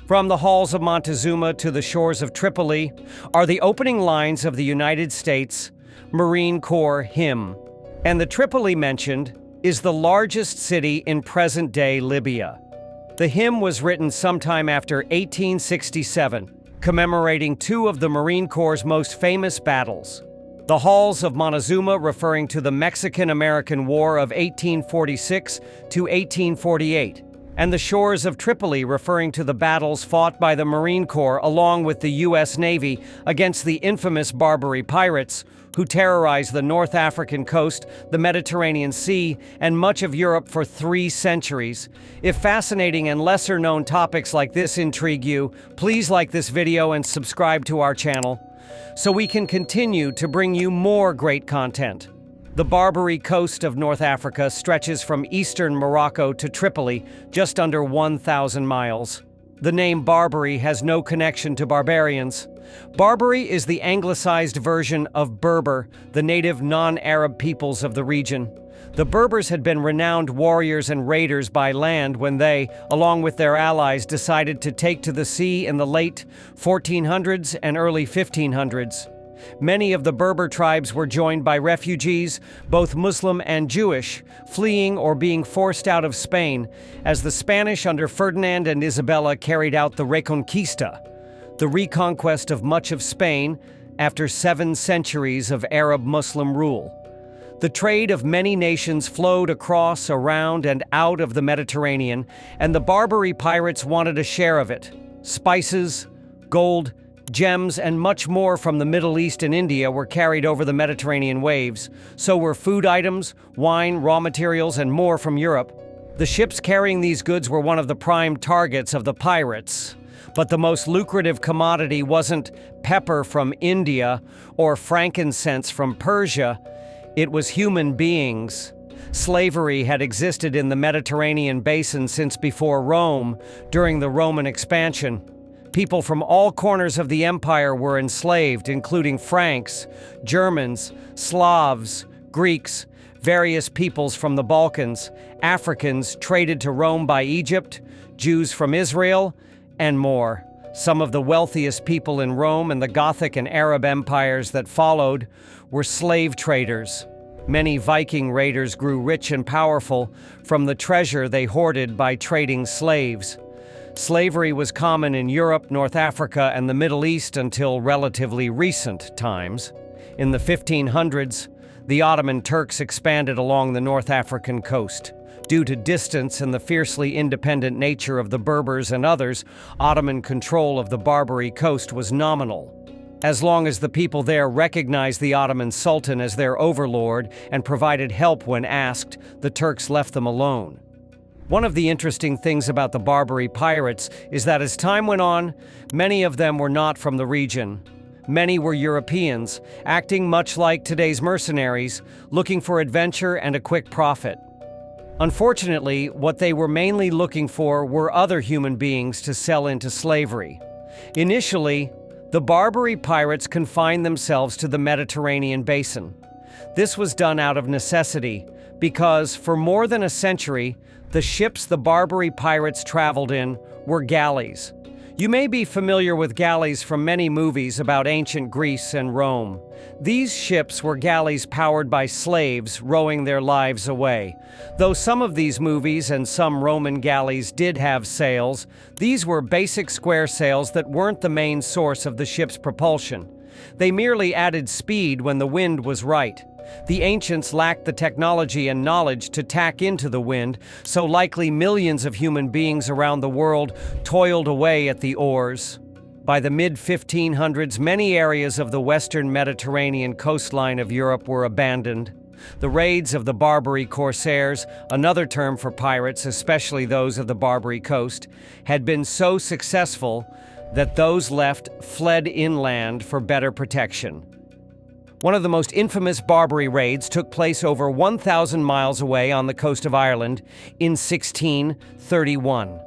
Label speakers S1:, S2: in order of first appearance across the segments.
S1: From the halls of Montezuma to the shores of Tripoli are the opening lines of the United States Marine Corps hymn. And the Tripoli mentioned is the largest city in present-day Libya. The hymn was written sometime after 1867, commemorating two of the Marine Corps' most famous battles. The halls of Montezuma referring to the Mexican-American War of 1846 to 1848, and the shores of Tripoli referring to the battles fought by the Marine Corps along with the U.S. Navy against the infamous Barbary Pirates, who terrorized the North African coast, the Mediterranean Sea, and much of Europe for 3 centuries. If fascinating and lesser-known topics like this intrigue you, please like this video and subscribe to our channel, so we can continue to bring you more great content. The Barbary coast of North Africa stretches from eastern Morocco to Tripoli, just under 1,000 miles. The name Barbary has no connection to barbarians. Barbary is the anglicized version of Berber, the native non-Arab peoples of the region. The Berbers had been renowned warriors and raiders by land when they, along with their allies, decided to take to the sea in the late 1400s and early 1500s. Many of the Berber tribes were joined by refugees, both Muslim and Jewish, fleeing or being forced out of Spain, as the Spanish under Ferdinand and Isabella carried out the Reconquista, the reconquest of much of Spain after 7 centuries of Arab-Muslim rule. The trade of many nations flowed across, around, and out of the Mediterranean, and the Barbary pirates wanted a share of it. Spices, gold, gems, and much more from the Middle East and India were carried over the Mediterranean waves. So were food items, wine, raw materials, and more from Europe. The ships carrying these goods were one of the prime targets of the pirates. But the most lucrative commodity wasn't pepper from India or frankincense from Persia. It was human beings. Slavery had existed in the Mediterranean basin since before Rome, during the Roman expansion. People from all corners of the empire were enslaved, including Franks, Germans, Slavs, Greeks, various peoples from the Balkans, Africans traded to Rome by Egypt, Jews from Israel, and more. Some of the wealthiest people in Rome and the Gothic and Arab empires that followed were slave traders. Many Viking raiders grew rich and powerful from the treasure they hoarded by trading slaves. Slavery was common in Europe, North Africa, and the Middle East until relatively recent times. In the 1500s, the Ottoman Turks expanded along the North African coast. Due to distance and the fiercely independent nature of the Berbers and others, Ottoman control of the Barbary coast was nominal. As long as the people there recognized the Ottoman Sultan as their overlord and provided help when asked, the Turks left them alone. One of the interesting things about the Barbary pirates is that as time went on, many of them were not from the region. Many were Europeans, acting much like today's mercenaries, looking for adventure and a quick profit. Unfortunately, what they were mainly looking for were other human beings to sell into slavery. Initially, the Barbary pirates confined themselves to the Mediterranean basin. This was done out of necessity, because for more than a century, the ships the Barbary pirates traveled in were galleys. You may be familiar with galleys from many movies about ancient Greece and Rome. These ships were galleys powered by slaves rowing their lives away. Though some of these movies and some Roman galleys did have sails, these were basic square sails that weren't the main source of the ship's propulsion. They merely added speed when the wind was right. The ancients lacked the technology and knowledge to tack into the wind, so likely millions of human beings around the world toiled away at the oars. By the mid-1500s, many areas of the western Mediterranean coastline of Europe were abandoned. The raids of the Barbary corsairs, another term for pirates, especially those of the Barbary coast, had been so successful that those left fled inland for better protection. One of the most infamous Barbary raids took place over 1,000 miles away on the coast of Ireland in 1631.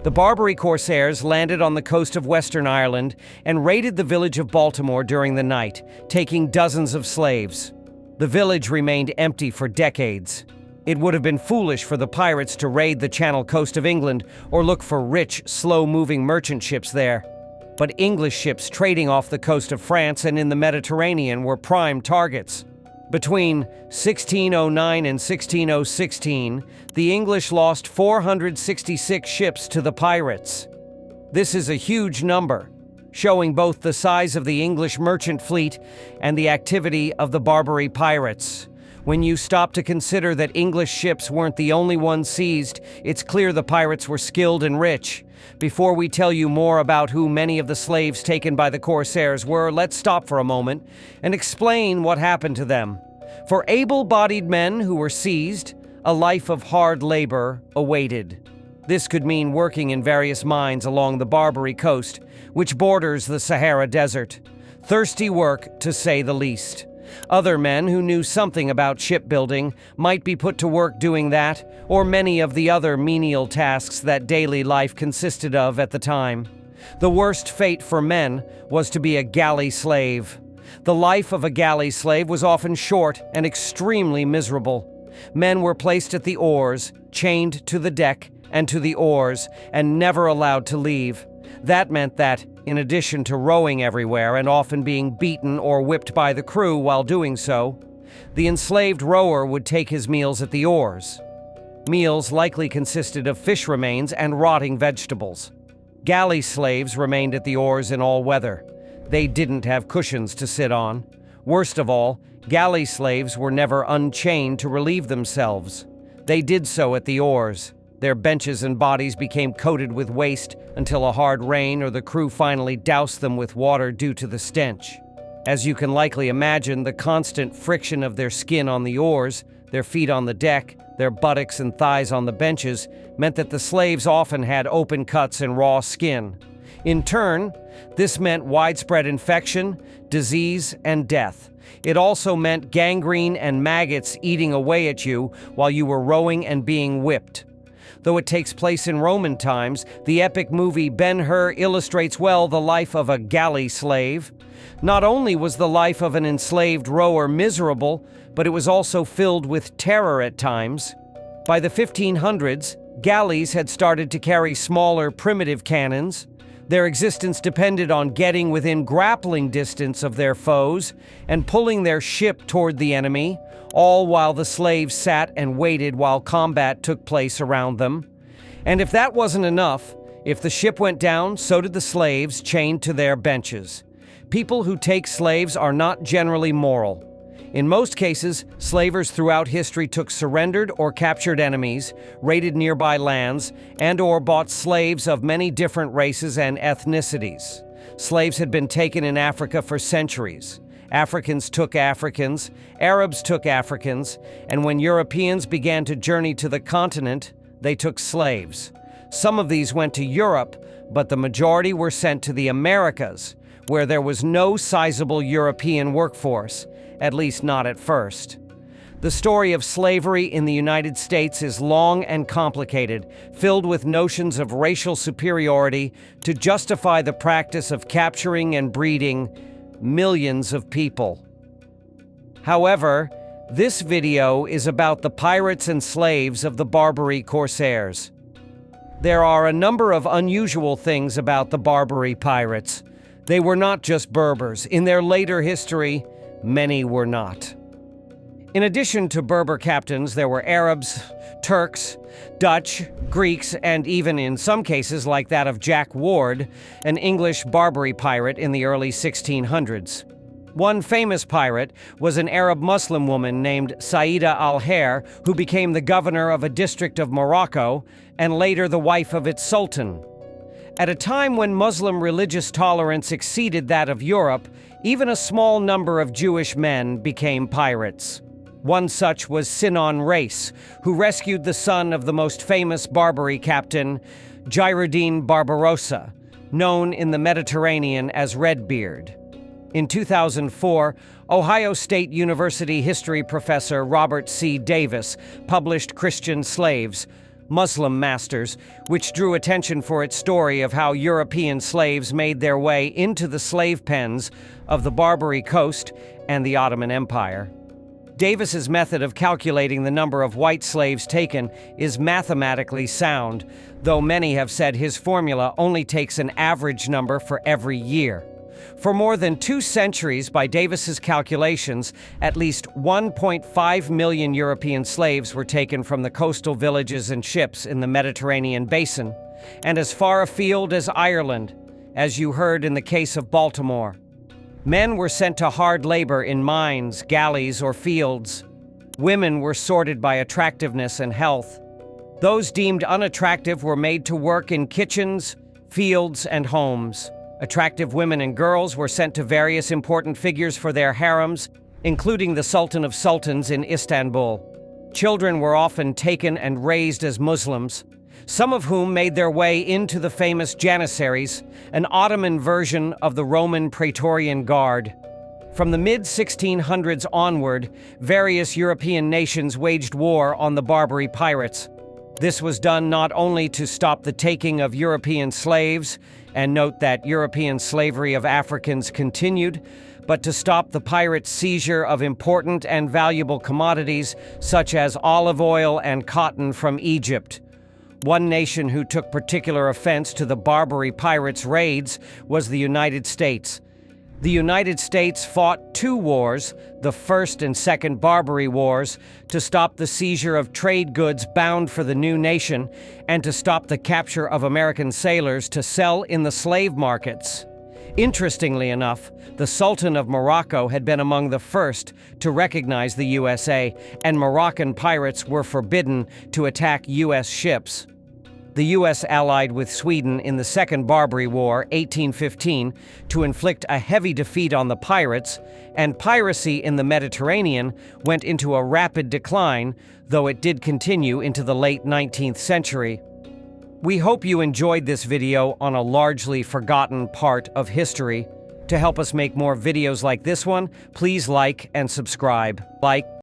S1: The Barbary corsairs landed on the coast of Western Ireland and raided the village of Baltimore during the night, taking dozens of slaves. The village remained empty for decades. It would have been foolish for the pirates to raid the Channel coast of England or look for rich, slow-moving merchant ships there. But English ships trading off the coast of France and in the Mediterranean were prime targets. Between 1609 and 1616, the English lost 466 ships to the pirates. This is a huge number, showing both the size of the English merchant fleet and the activity of the Barbary Pirates. When you stop to consider that English ships weren't the only ones seized, it's clear the pirates were skilled and rich. Before we tell you more about who many of the slaves taken by the corsairs were, let's stop for a moment and explain what happened to them. For able-bodied men who were seized, a life of hard labor awaited. This could mean working in various mines along the Barbary coast, which borders the Sahara Desert. Thirsty work, to say the least. Other men who knew something about shipbuilding might be put to work doing that, or many of the other menial tasks that daily life consisted of at the time. The worst fate for men was to be a galley slave. The life of a galley slave was often short and extremely miserable. Men were placed at the oars, chained to the deck and to the oars, and never allowed to leave. That meant that, in addition to rowing everywhere and often being beaten or whipped by the crew while doing so, the enslaved rower would take his meals at the oars. Meals likely consisted of fish remains and rotting vegetables. Galley slaves remained at the oars in all weather. They didn't have cushions to sit on. Worst of all, galley slaves were never unchained to relieve themselves. They did so at the oars. Their benches and bodies became coated with waste until a hard rain or the crew finally doused them with water due to the stench. As you can likely imagine, the constant friction of their skin on the oars, their feet on the deck, their buttocks and thighs on the benches, meant that the slaves often had open cuts and raw skin. In turn, this meant widespread infection, disease, and death. It also meant gangrene and maggots eating away at you while you were rowing and being whipped. Though it takes place in Roman times, the epic movie Ben-Hur illustrates well the life of a galley slave. Not only was the life of an enslaved rower miserable, but it was also filled with terror at times. By the 1500s, galleys had started to carry smaller, primitive cannons. Their existence depended on getting within grappling distance of their foes and pulling their ship toward the enemy, all while the slaves sat and waited while combat took place around them. And if that wasn't enough, if the ship went down, so did the slaves chained to their benches. People who take slaves are not generally moral. In most cases, slavers throughout history took surrendered or captured enemies, raided nearby lands, and/or bought slaves of many different races and ethnicities. Slaves had been taken in Africa for centuries. Africans took Africans, Arabs took Africans, and when Europeans began to journey to the continent, they took slaves. Some of these went to Europe, but the majority were sent to the Americas, where there was no sizable European workforce, at least not at first. The story of slavery in the United States is long and complicated, filled with notions of racial superiority to justify the practice of capturing and breeding millions of people. However, this video is about the pirates and slaves of the Barbary corsairs. There are a number of unusual things about the Barbary pirates. They were not just Berbers. In their later history, many were not. In addition to Berber captains, there were Arabs, Turks, Dutch, Greeks, and even in some cases, like that of Jack Ward, an English Barbary pirate in the early 1600s. One famous pirate was an Arab Muslim woman named Saida al-Hair, who became the governor of a district of Morocco and later the wife of its sultan. At a time when Muslim religious tolerance exceeded that of Europe, even a small number of Jewish men became pirates. One such was Sinan Reis, who rescued the son of the most famous Barbary captain, Jairuddin Barbarossa, known in the Mediterranean as Redbeard. In 2004, Ohio State University history professor Robert C. Davis published Christian Slaves, Muslim Masters, which drew attention for its story of how European slaves made their way into the slave pens of the Barbary coast and the Ottoman Empire. Davis's method of calculating the number of white slaves taken is mathematically sound, though many have said his formula only takes an average number for every year. For more than 2 centuries, by Davis's calculations, at least 1.5 million European slaves were taken from the coastal villages and ships in the Mediterranean basin, and as far afield as Ireland, as you heard in the case of Baltimore. Men were sent to hard labor in mines, galleys, or fields. Women were sorted by attractiveness and health. Those deemed unattractive were made to work in kitchens, fields, and homes. Attractive women and girls were sent to various important figures for their harems, including the Sultan of Sultans in Istanbul. Children were often taken and raised as Muslims, some of whom made their way into the famous Janissaries, an Ottoman version of the Roman Praetorian Guard. From the mid-1600s onward, various European nations waged war on the Barbary Pirates. This was done not only to stop the taking of European slaves, and note that European slavery of Africans continued, but to stop the pirates' seizure of important and valuable commodities such as olive oil and cotton from Egypt. One nation who took particular offense to the Barbary Pirates' raids was the United States. The United States fought 2 wars, the First and Second Barbary Wars, to stop the seizure of trade goods bound for the new nation and to stop the capture of American sailors to sell in the slave markets. Interestingly enough, the Sultan of Morocco had been among the first to recognize the USA, and Moroccan pirates were forbidden to attack U.S. ships. The U.S. allied with Sweden in the Second Barbary War, 1815, to inflict a heavy defeat on the pirates, and piracy in the Mediterranean went into a rapid decline, though it did continue into the late 19th century. We hope you enjoyed this video on a largely forgotten part of history. To help us make more videos like this one, please like and subscribe. Like,